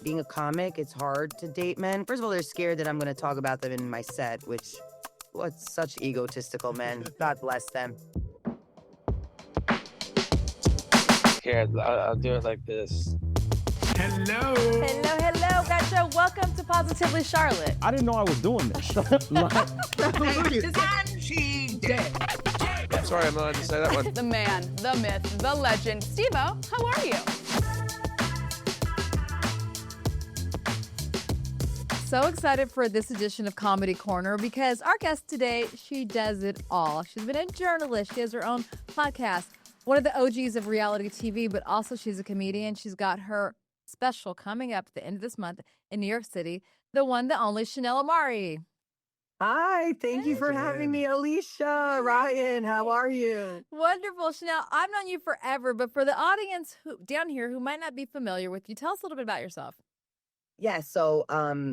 being a comic, it's hard to date men. First of all, they're scared that I'm going to talk about them in my set, which, what's such egotistical men. God bless them. Here, I'll do it like this. Hello. Hello, hello. Gotcha. Welcome to Positively Charlotte. I didn't know I was doing this. And she dead. Sorry, I'm not allowed to say that one. The man, the myth, the legend. Steve-O, how are you? So excited for this edition of Comedy Corner because our guest today, she does it all. She's been a journalist. She has her own podcast, one of the OGs of reality TV, but also she's a comedian. She's got her special coming up at the end of this month in New York City, the one, the only Chanel Omari. Hi, thank you for having me, Alicia. Ryan, how are you? Wonderful, Chanel. I've known you forever, but for the audience down here who might not be familiar with you, tell us a little bit about yourself. Yeah, so,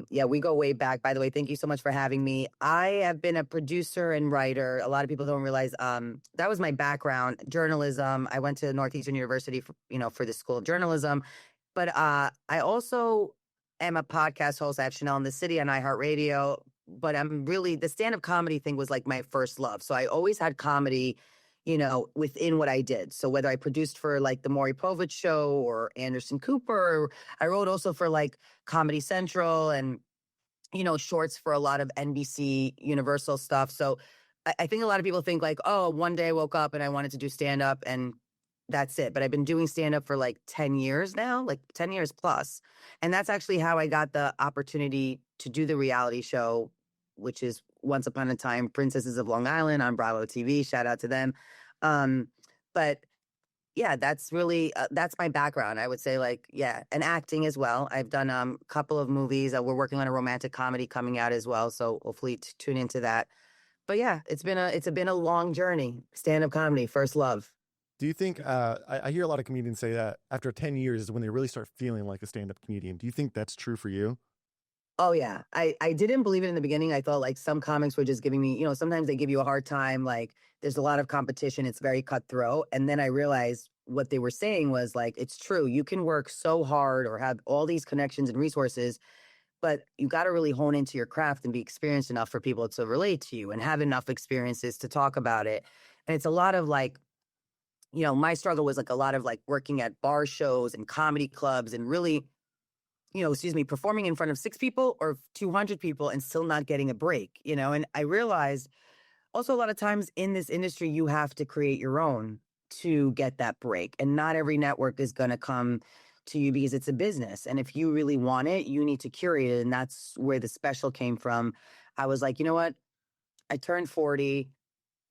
we go way back. By the way, thank you so much for having me. I have been a producer and writer. A lot of people don't realize that was my background, journalism. I went to Northeastern University for the School of Journalism. But I also am a podcast host. I have Chanel in the City on iHeartRadio. But I'm really, the stand-up comedy thing was like my first love. So I always had comedy, within what I did. So whether I produced for like the Maury Povich show or Anderson Cooper, I wrote also for like Comedy Central and, shorts for a lot of NBC Universal stuff. So I think a lot of people think like, oh, one day I woke up and I wanted to do stand-up and that's it. But I've been doing stand-up for like 10 years now, like 10 years plus. And that's actually how I got the opportunity to do the reality show, which is Once Upon a Time, Princesses of Long Island on Bravo TV. Shout out to them. But yeah, that's really, that's my background. I would say and acting as well. I've done a couple of movies. We're working on a romantic comedy coming out as well. So hopefully tune into that. But yeah, it's been a long journey. Stand-up comedy, first love. Do you think, I hear a lot of comedians say that after 10 years is when they really start feeling like a stand-up comedian. Do you think that's true for you? Oh, yeah. I didn't believe it in the beginning. I thought like some comics were just giving me, sometimes they give you a hard time. Like there's a lot of competition. It's very cutthroat. And then I realized what they were saying was like, it's true. You can work so hard or have all these connections and resources, but you got to really hone into your craft and be experienced enough for people to relate to you and have enough experiences to talk about it. And it's a lot of like, my struggle was like a lot of like working at bar shows and comedy clubs and really, performing in front of 6 people or 200 people and still not getting a break, and I realized also a lot of times in this industry, you have to create your own to get that break. And not every network is going to come to you because it's a business. And if you really want it, you need to curate it. And that's where the special came from. I was like, you know what? I turned 40.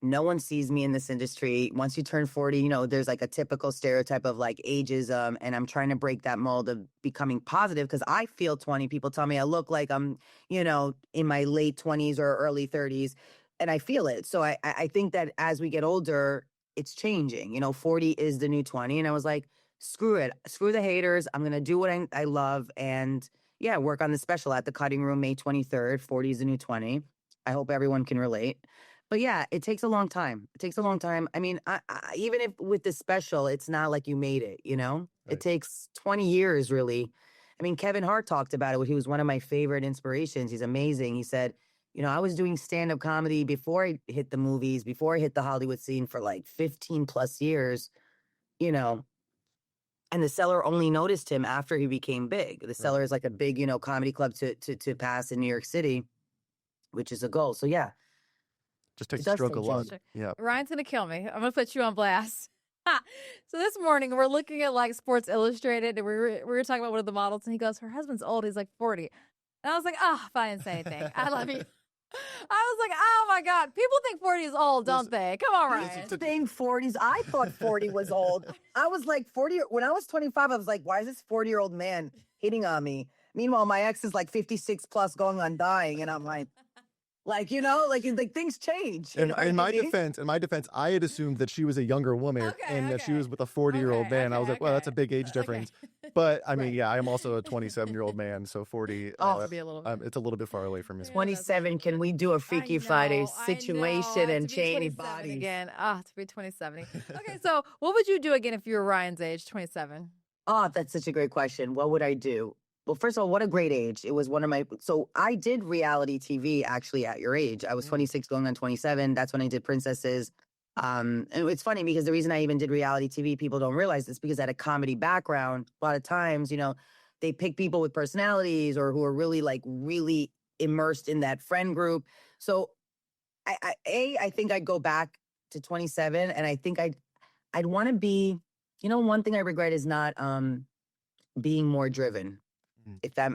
No one sees me in this industry. Once you turn 40, there's like a typical stereotype of like ageism. And I'm trying to break that mold of becoming positive because I feel 20. People tell me I look like I'm, in my late 20s or early 30s. And I feel it. So I think that as we get older, it's changing. 40 is the new 20. And I was like, screw it. Screw the haters. I'm going to do what I love. And yeah, work on the special at the Cutting Room May 23rd. 40 is the new 20. I hope everyone can relate. But yeah, it takes a long time. I mean, I even if with the special, it's not like you made it, Right. It takes 20 years, really. I mean, Kevin Hart talked about it. He was one of my favorite inspirations. He's amazing. He said, I was doing stand-up comedy before I hit the movies, before I hit the Hollywood scene for like 15 plus years, and the Cellar only noticed him after he became big. The Cellar is like a big, comedy club to pass in New York City, which is a goal. So yeah. Just take a stroke of luck. Yeah. Ryan's going to kill me. I'm going to put you on blast. So this morning, we're looking at like Sports Illustrated, and we were talking about one of the models, and he goes, her husband's old. He's like 40. And I was like, if I didn't say anything. I love you. I was like, oh my God. People think 40 is old, don't they? Come on, Ryan. Saying 40s, I thought 40 was old. I was like 40. When I was 25, I was like, why is this 40-year-old man hitting on me? Meanwhile, my ex is like 56 plus going on dying. And I'm like, things change. In my defense, I had assumed that she was a younger woman that she was with a 40-year-old man. I was like, well, that's a big age difference. But I mean, yeah, I am also a 27-year-old man, so 40, it's a little bit far away from me. 27, can we do a Freaky Friday situation and change bodies? Again. To be 27. Okay, so what would you do again if you were Ryan's age, 27? Oh, that's such a great question. What would I do? well, first of all, what a great age. It was one of my, so I did reality TV actually at your age. I was 26 going on 27. That's when I did Princesses. And it's funny because the reason I even did reality TV, people don't realize this because I had a comedy background. A lot of times, they pick people with personalities or who are really really immersed in that friend group. So I think I'd go back to 27 and I think I'd want to be, one thing I regret is not being more driven. If that,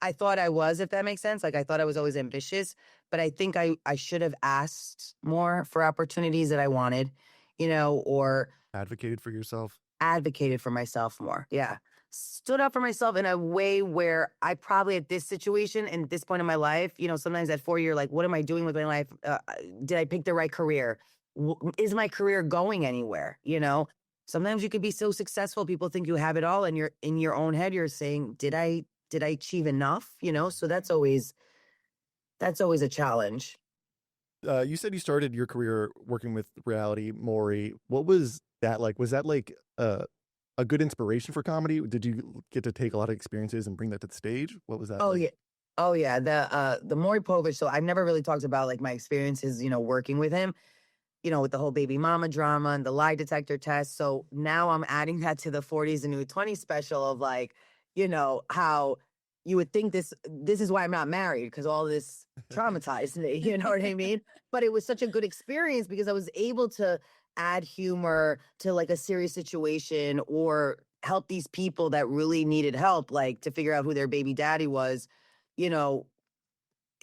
I thought I was, if that makes sense. Like I thought I was always ambitious, but I think I should have asked more for opportunities that I wanted, or Advocated for yourself. advocated for myself more. Yeah. Stood up for myself in a way where I probably at this situation and this point in my life, sometimes at 4 you're like, what am I doing with my life? Did I pick the right career? Is my career going anywhere? Sometimes you could be so successful. People think you have it all and you're in your own head. You're saying, did I achieve enough? So that's always a challenge. You said you started your career working with reality, Maury. What was that like? Was that like a good inspiration for comedy? Did you get to take a lot of experiences and bring that to the stage? What was that Oh like? yeah. Oh yeah. The Maury Povich. So I've never really talked about like my experiences, working with him, with the whole baby mama drama and the lie detector test. So now I'm adding that to the 40s and new 20s special of like, how you would think this is why I'm not married because all this traumatized me, you know what I mean? But it was such a good experience because I was able to add humor to like a serious situation or help these people that really needed help, like to figure out who their baby daddy was, you know,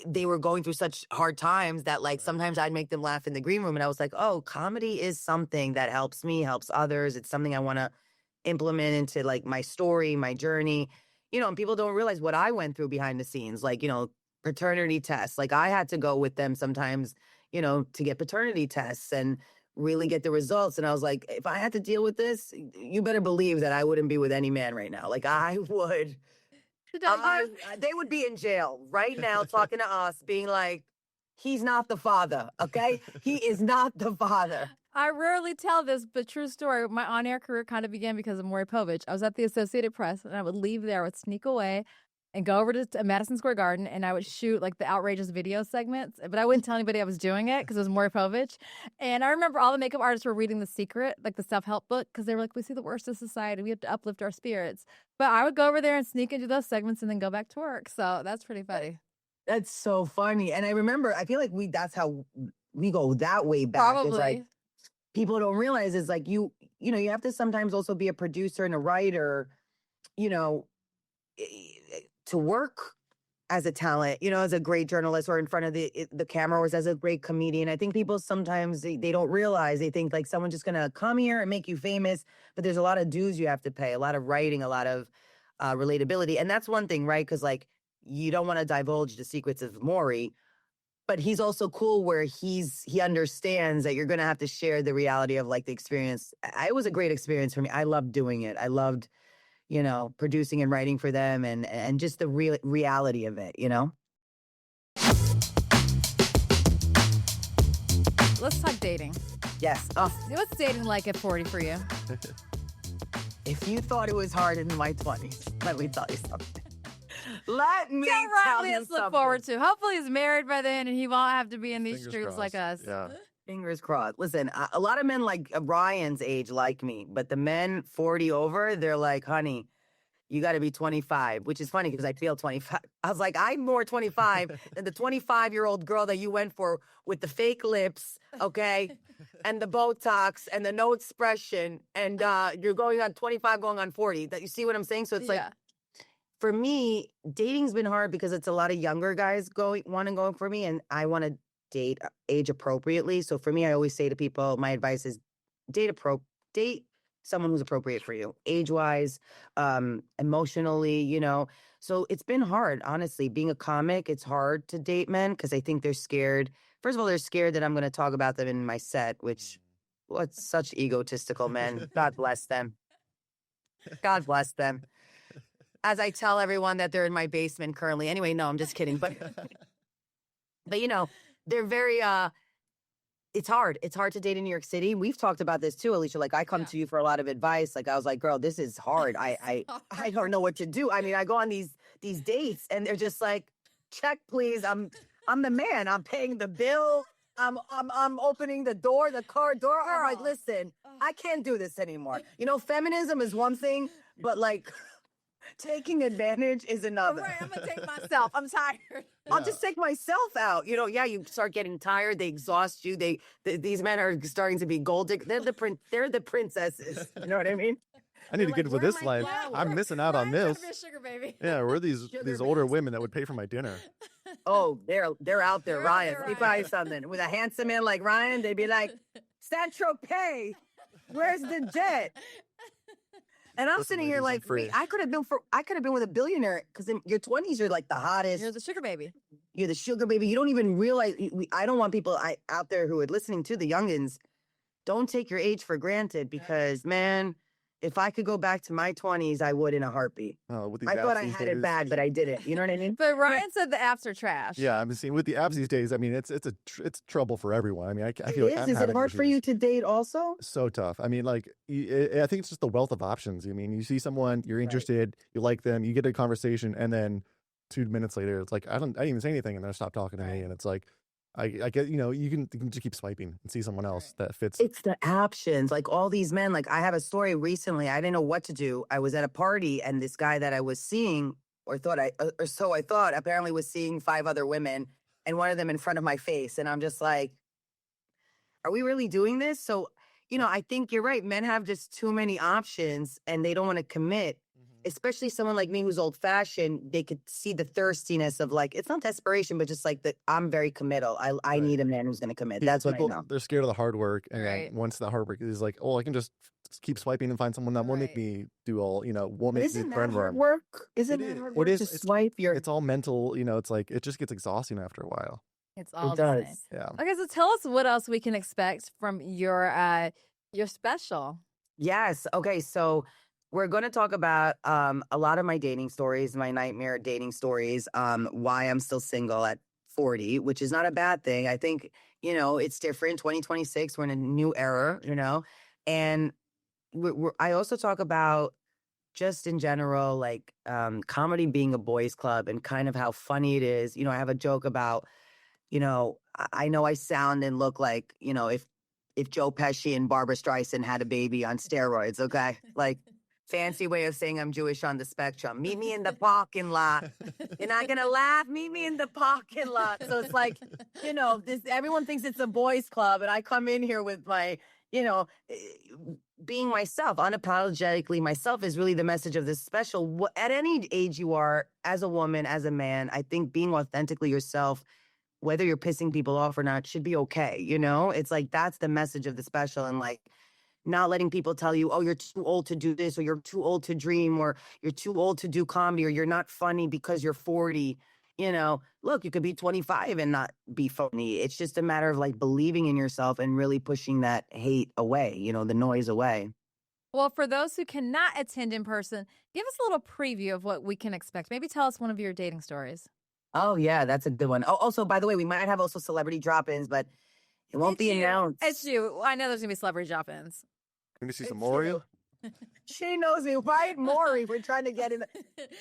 they were going through such hard times that like sometimes I'd make them laugh in the green room and I was like, oh, comedy is something that helps me, helps others. It's something I want to implement into like my story, my journey, and people don't realize what I went through behind the scenes, like, paternity tests. Like I had to go with them sometimes, to get paternity tests and really get the results. And I was like, if I had to deal with this, you better believe that I wouldn't be with any man right now. Like I would. They would be in jail right now talking to us, being like, he's not the father, okay? He is not the father. I rarely tell this, but true story. My on-air career kind of began because of Maury Povich. I was at the Associated Press, and I would leave there, I would sneak away and go over to Madison Square Garden, and I would shoot like the outrageous video segments. But I wouldn't tell anybody I was doing it because it was Maury Povich. And I remember all the makeup artists were reading The Secret, like the self-help book, because they were like, we see the worst of society. We have to uplift our spirits. But I would go over there and sneak into those segments and then go back to work. So that's pretty funny. That's so funny. And I remember, I feel like that's how we go that way back. Probably. It's like, people don't realize is like you have to sometimes also be a producer and a writer, to work as a talent, as a great journalist or in front of the camera or as a great comedian. I think people sometimes they don't realize, they think like someone's just gonna come here and make you famous, but there's a lot of dues you have to pay, a lot of writing, a lot of relatability. And that's one thing, right? Because like you don't want to divulge the secrets of Maury, but he's also cool where he understands that you're going to have to share the reality of like the experience. It was a great experience for me. I loved doing it. I loved, producing and writing for them and just the reality of it, Let's talk dating. Yes. Oh, What's dating like at 40 for you? if you thought it was hard in my 20s, let me tell you something. Let me Got tell Riley you to look something. forward to. Hopefully he's married by then and he won't have to be in these Fingers streets like us. crossed. Yeah. Fingers crossed. Listen, a lot of men like Ryan's age like me, but the men 40 over, they're like, honey, you got to be 25, which is funny because I feel 25. I was like, I'm more 25 than the 25-year-old girl that you went for with the fake lips, okay, and the Botox and the no expression, and you're going on 25, going on 40. That you see what I'm saying? So it's like, for me, dating's been hard because it's a lot of younger guys want to go for me, and I want to date age appropriately. So for me, I always say to people, my advice is date someone who's appropriate for you, age-wise, emotionally, So it's been hard, honestly. Being a comic, it's hard to date men because I think they're scared. First of all, they're scared that I'm going to talk about them in my set, which, what's such egotistical men. God bless them. God bless them. As I tell everyone that they're in my basement currently. Anyway, no, I'm just kidding. But they're very, it's hard. It's hard to date in New York City. We've talked about this too, Alicia. Like I come to you for a lot of advice. Like I was like, girl, this is hard. I don't know what to do. I mean, I go on these these dates and they're just like, check, please. I'm the man. I'm paying the bill. I'm opening the door, the car door. All right, listen, I can't do this anymore. You know, feminism is one thing, but like taking advantage is another. Right, I'm gonna take myself. I'm tired. I'll just take myself out. You know, yeah, you start getting tired. They exhaust you. These men are starting to be gold diggers. They're the princesses. You know what I mean? I need to They're get like, with "Where are this my life. flowers?" I'm missing out on Ryan's this. trying to be a sugar baby. Yeah, we're these Sugar older babies. women that would pay for my dinner. Oh, they're out there, They're out Ryan. there, Let me Ryan. tell you something. With a handsome man like Ryan, they'd be like, Saint-Tropez, where's the jet? And I'm Listen, sitting here ladies, I'm like, wait, free. I could have been with a billionaire because in your 20s, you're like the hottest. You're the sugar baby. You're the sugar baby. You don't even realize. I don't want people out there who are listening to the youngins. Don't take your age for granted because, man, if I could go back to my 20s, I would in a heartbeat. With these I thought apps I these had it days- bad, but I didn't. You know what I mean? But Ryan said the apps are trash. Yeah, I'm seeing with the apps these days. I mean, it's trouble for everyone. I mean, I feel like I'm Is it having hard for issues. you to date also? So tough. I mean, like, I think it's just the wealth of options. I mean, you see someone, you're interested, you like them, you get a conversation, and then 2 minutes later, it's like I didn't even say anything, and they're stop talking to me, and it's like, I get, you can just keep swiping and see someone else that fits. It's the options. Like all these men, like I have a story recently. I didn't know what to do. I was at a party and this guy that I was seeing or so I thought apparently was seeing 5 other women and one of them in front of my face. And I'm just like, are we really doing this? So, I think you're right. Men have just too many options and they don't want to commit. Especially someone like me who's old fashioned, they could see the thirstiness of like, it's not desperation, but just like I'm very committal. I Right. need a man who's going to commit. That's what I People, know. they're scared of the hard work, and Right. then once the hard work is like, oh, I can just keep swiping and find someone that won't make Right. me do all, won't But make me isn't that friend hard run. work? Isn't It that is. hard Well, work it is. to It's- swipe your... It's all mental, it's like it just gets exhausting after a while. It's all It the same. does. Yeah. Okay, so tell us what else we can expect from your special. Yes. Okay. So we're going to talk about a lot of my dating stories, my nightmare dating stories, why I'm still single at 40, which is not a bad thing. I think, it's different. 2026, we're in a new era, and I also talk about just in general, like comedy being a boys club and kind of how funny it is. I have a joke about, I know I sound and look like, if Joe Pesci and Barbara Streisand had a baby on steroids, okay? Like, fancy way of saying I'm Jewish on the spectrum. Meet me in the parking lot. You're not gonna laugh? Meet me in the parking lot. So it's like, everyone thinks it's a boys club, and I come in here with my, being myself, unapologetically myself is really the message of this special. At any age you are, as a woman, as a man, I think being authentically yourself, whether you're pissing people off or not, should be okay. It's like, that's the message of the special. And like, not letting people tell you, oh, you're too old to do this, or you're too old to dream, or you're too old to do comedy, or you're not funny because you're 40. Look, you could be 25 and not be funny. It's just a matter of like believing in yourself and really pushing that hate away, the noise away. Well, for those who cannot attend in person, give us a little preview of what we can expect. Maybe tell us one of your dating stories. Oh, yeah, that's a good one. Oh, also, by the way, we might have also celebrity drop-ins, but it won't be announced. It's you. I know there's going to be celebrity drop-ins. Can you see some It's Oreo? She knows me, right? Maury, we're trying to get in.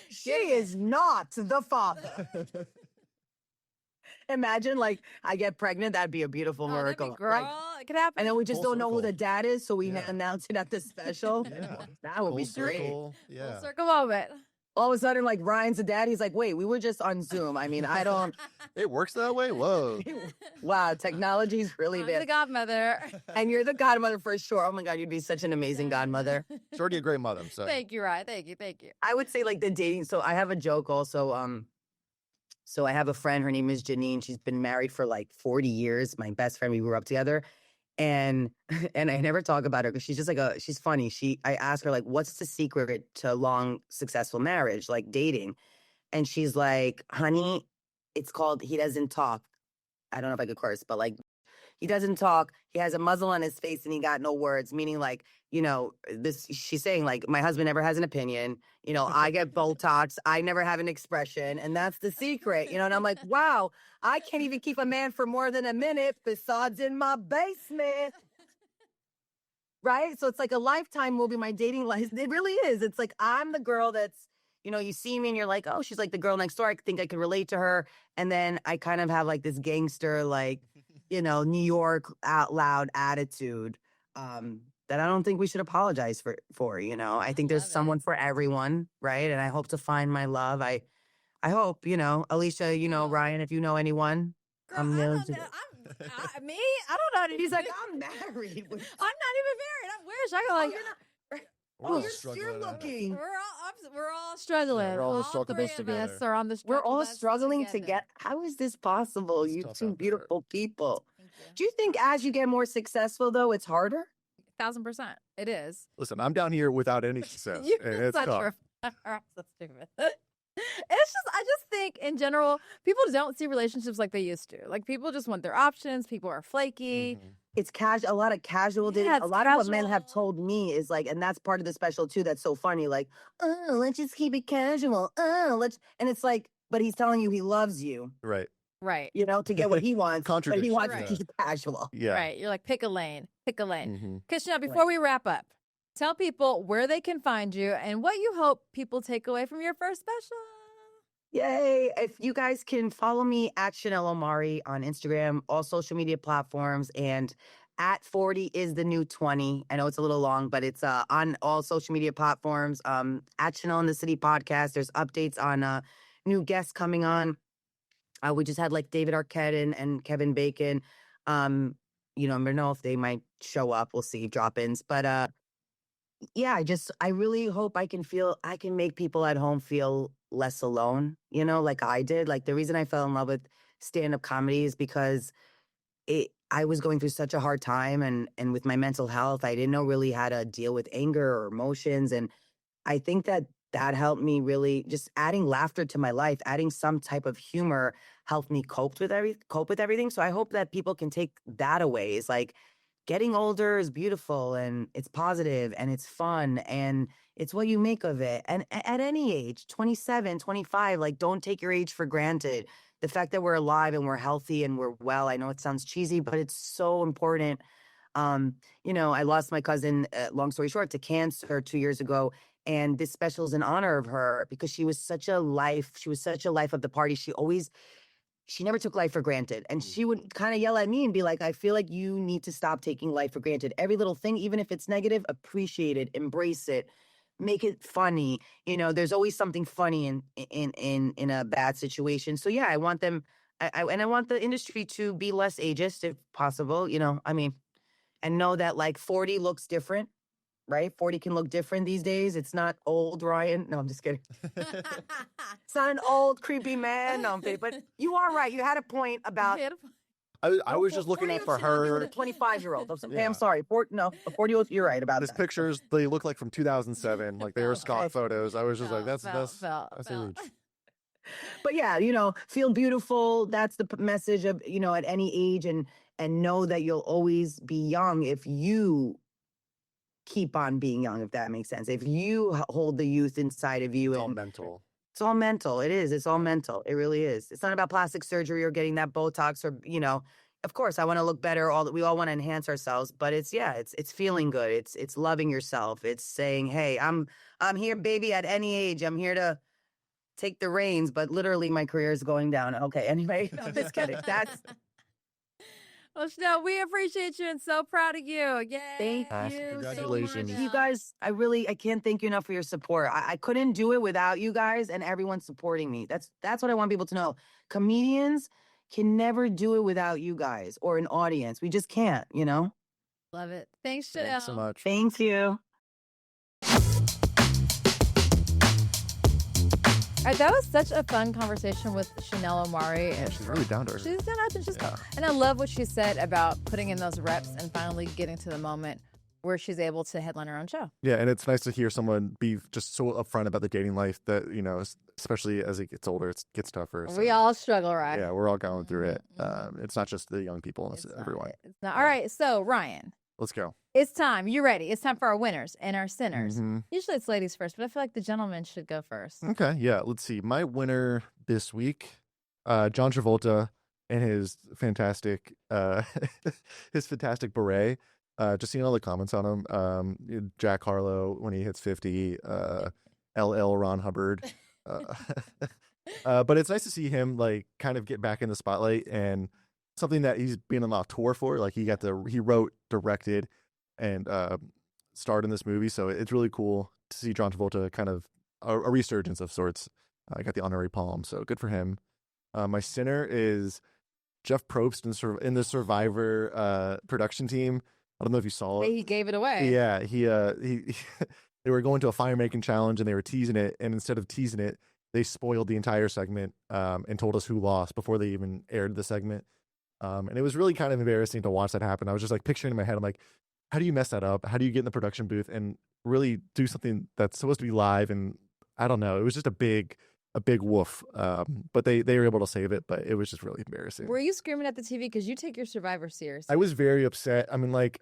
She is not the father. Imagine, like, I get pregnant. That'd be a beautiful Oh, that'd miracle. be, girl, Like, it could happen. and then we just Full don't know who circle. the dad is, so we Yeah. announce it at the special. Yeah. That would be Full great. circle. Full Yeah. circle moment. All of a sudden, like, Ryan's the dad. He's like, wait, we were just on Zoom. I mean, I don't. It works that way? Whoa. Wow, technology's really I'm the bad. godmother. And you're the godmother for sure. Oh my God, you'd be such an amazing godmother. She's already a great mother. So Thank you, Ryan. Thank you. Thank you. I would say like the dating. So I have a joke also. So I have a friend. Her name is Janine. She's been married for like 40 years. My best friend. We grew up together, and I never talk about her because she's just like she's funny. I ask her like, what's the secret to a long successful marriage, like dating, and she's like, honey, it's called he doesn't talk. I don't know if I could curse, but like, he doesn't talk. He has a muzzle on his face and he got no words, meaning like, this, she's saying like, my husband never has an opinion. I get Botox. I never have an expression. And that's the secret, and I'm like, wow, I can't even keep a man for more than a minute. Facades in my basement. Right? So it's like a Lifetime movie, my dating life. It really is. It's like, I'm the girl that's, you know, you see me and you're like, oh, she's like the girl next door. I think I could relate to her. And then I kind of have like this gangster, like, you know, New York out loud attitude that I don't think we should apologize for, you know. I think there's someone for everyone, right? And I hope to find my love. I hope, you know, Alicia, you know, Ryan, if you know anyone. Girl, I don't know. Me? I don't know. He's like, I'm married. I'm not even married. I wish I could like. Oh, you're looking. We're all struggling. Yeah, we're all struggling three of us are on the We're struggle all bus struggling together. together. How is this possible? It's You tough two out there. beautiful people. Thank you. Do you think as you get more successful, though, it's harder? 1,000%. It is. Listen, I'm down here without any success, You're and it's such tough. so stupid. It's just, I just think in general, people don't see relationships like they used to. Like people just want their options. People are flaky. Mhm. It's a lot of casual dating. Yeah, A it's lot of what men have casual. told me is like, and that's part of the special too. That's so funny. Like, oh, let's just keep it casual. Oh, and it's like, but he's telling you he loves you, Right. Right. you know, to get what he wants. But he Contradiction, wants right. to keep it casual. Yeah. Right. You're like, pick a lane. Pick a lane. Mhm. Krishna, before we wrap up, tell people where they can find you and what you hope people take away from your first special. Yay. If you guys can follow me at Chanel Omari on Instagram, all social media platforms, and at 40 is the new 20. I know it's a little long, but it's on all social media platforms. At Chanel in the City podcast, there's updates on new guests coming on. We just had like David Arquette and Kevin Bacon. You know, I don't know if they might show up. We'll see, drop-ins. But yeah, I really hope I can make people at home feel less alone, you know, like I did. Like the reason I fell in love with stand-up comedy is because I was going through such a hard time and with my mental health, I didn't know really how to deal with anger or emotions. And I think that helped me really just adding laughter to my life, adding some type of humor helped me cope with everything. So I hope that people can take that away. It's like getting older is beautiful and it's positive and it's fun and it's what you make of it. And at any age, 27, 25, like don't take your age for granted. The fact that we're alive and we're healthy and we're well, I know it sounds cheesy, but it's so important. You know, I lost my cousin, long story short, to cancer 2 years ago. And this special is in honor of her because she was such a life of the party. She never took life for granted. And she would kind of yell at me and be like, I feel like you need to stop taking life for granted. Every little thing, even if it's negative, appreciate it, embrace it, make it funny. You know, there's always something funny in a bad situation. So yeah, I want them, and I want the industry to be less ageist if possible, you know, I mean, and know that like 40 looks different. Right? 40 can look different these days. It's not old, Ryan. No, I'm just kidding. It's not an old, creepy man. No, I'm kidding. But you are right. You had a point about. I was just looking out for her. A 25-year-old. Yeah. I'm sorry. A 40-year-old. You're right about These that. pictures, they look like from 2007. Like they were stock photos. I was just like, that's a reach. But yeah, you know, feel beautiful. That's the message of, you know, at any age and know that you'll always be young if you keep on being young, if that makes sense. If you hold the youth inside of you. It's all mental. It's all mental. It is. It's all mental. It really is. It's not about plastic surgery or getting that Botox or, you know, of course I want to look better. We all want to enhance ourselves, but it's feeling good. It's loving yourself. It's saying, hey, I'm here, baby, at any age. I'm here to take the reins, but literally my career is going down. Okay. Anyway, no, I'm just kidding. Well, Chanel, we appreciate you and so proud of you. Yay. Thank you. Congratulations. So much. You guys, I can't thank you enough for your support. I couldn't do it without you guys and everyone supporting me. That's what I want people to know. Comedians can never do it without you guys or an audience. We just can't, you know? Love it. Thanks, Chanel. Thanks so much. Thank you. All right, that was such a fun conversation with Chanel Omari. Yeah, she's really down to earth. She's down to earth. She's Yeah. And I love what she said about putting in those reps and finally getting to the moment where she's able to headline her own show. Yeah, and it's nice to hear someone be just so upfront about the dating life that, you know, especially as it gets older, it gets tougher. So, We all struggle, right? yeah, we're all going through it. Mhm. It's not just the young people, it's It's everyone. not. All right, so Ryan, Let's go. it's time. You ready? It's time for our winners and our sinners. Mhm. Usually it's ladies first, but I feel like the gentleman should go first. Okay, yeah, let's see. My winner this week, John Travolta and his fantastic his fantastic beret. Just seeing all the comments on him. Jack Harlow when he hits 50, LL Ron Hubbard. But it's nice to see him like kind of get back in the spotlight, and something that he's been on a tour for. Like he wrote, directed, and starred in this movie. So it's really cool to see John Travolta kind of a resurgence of sorts. I got the honorary palm, so good for him. My sinner is Jeff Probst in the Survivor production team. I don't know if you saw it. He gave it away. Yeah, he they were going to a fire making challenge and they were teasing it, and instead of teasing it, they spoiled the entire segment and told us who lost before they even aired the segment. And it was really kind of embarrassing to watch that happen. I was just like picturing in my head, I'm like, how do you mess that up? How do you get in the production booth and really do something that's supposed to be live? And I don't know. It was just a big woof. But they were able to save it, but it was just really embarrassing. Were you screaming at the TV? Because you take your Survivor seriously. I was very upset. I mean, like,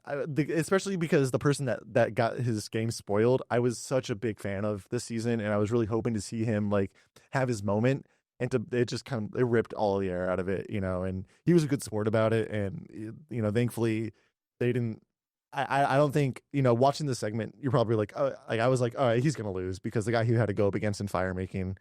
especially because the person that got his game spoiled, I was such a big fan of this season, and I was really hoping to see him like have his moment, and it just kind of, it ripped all the air out of it, and he was a good sport about it, and thankfully they didn't. I don't think, watching the segment, you're probably like, oh, like I was like, all right, he's gonna lose, because the guy who had to go up against in fire making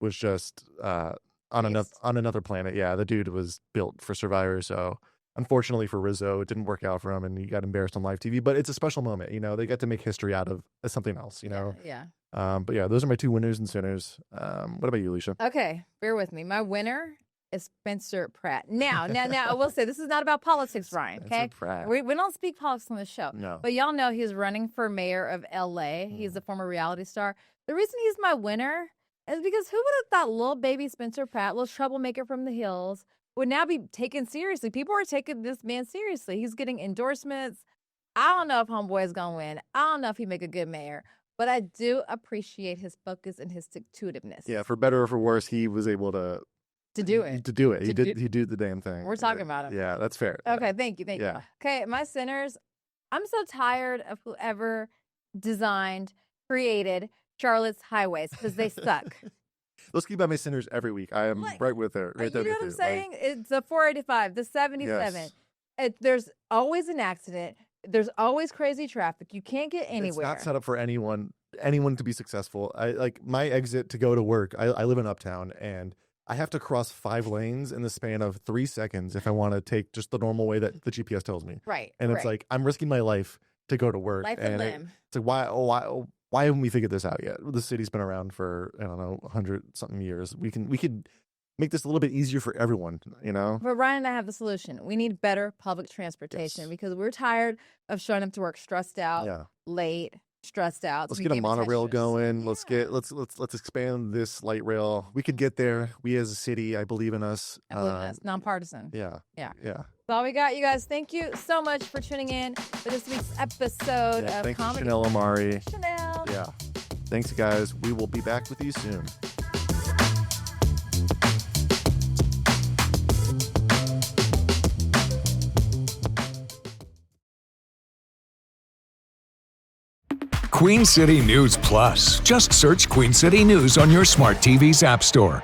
was just on another planet. Yeah, the dude was built for Survivor. So unfortunately for Rizzo, it didn't work out for him, and he got embarrassed on live TV. But it's a special moment, they get to make history out of something else, Yeah. But yeah, those are my two winners and sinners. What about you, Alicia? Okay, bear with me. My winner is Spencer Pratt. Now, I will say this is not about politics, Ryan. Okay, we don't speak politics on the show. No, but y'all know he's running for mayor of LA. He's a former reality star. The reason he's my winner is because who would have thought little baby Spencer Pratt, little troublemaker from the hills, would now be taken seriously? People are taking this man seriously. He's getting endorsements. I don't know if homeboy is gonna win. I don't know if he make a good mayor, but I do appreciate his focus and his stick-to-itiveness. Yeah, for better or for worse, he was able to do it. He did the damn thing. We're talking about him. Yeah, that's fair. Okay, thank you. Yeah. Okay, my sinners, I'm so tired of whoever designed, created Charlotte's highways, because they suck. Let's keep out my sinners every week. I am right with her. Right there you know with what I'm you. saying? It's the 485, the 77. Yes. There's always an accident. There's always crazy traffic. You can't get anywhere. It's not set up for anyone to be successful. I like my exit to go to work. I live in Uptown, and I have to cross 5 lanes in the span of 3 seconds if I want to take just the normal way that the GPS tells me. Right. And it's like, I'm risking my life to go to work. Life and limb. It's like, why haven't we figured this out yet? The city's been around for, I don't know, 100-something years. We could make this a little bit easier for everyone, But Ryan and I have the solution. We need better public transportation because we're tired of showing up to work stressed out, late, stressed out. Let's get a monorail going. Yeah. Let's expand this light rail. We could get there. We as a city, I believe in us. I believe in us. Nonpartisan. Yeah. That's all we got, you guys. Thank you so much for tuning in for this week's episode of thanks Comedy. Chanel Omari. Chanel. Yeah. Thanks, guys. We will be back with you soon. Queen City News Plus. Just search Queen City News on your smart TV's app store.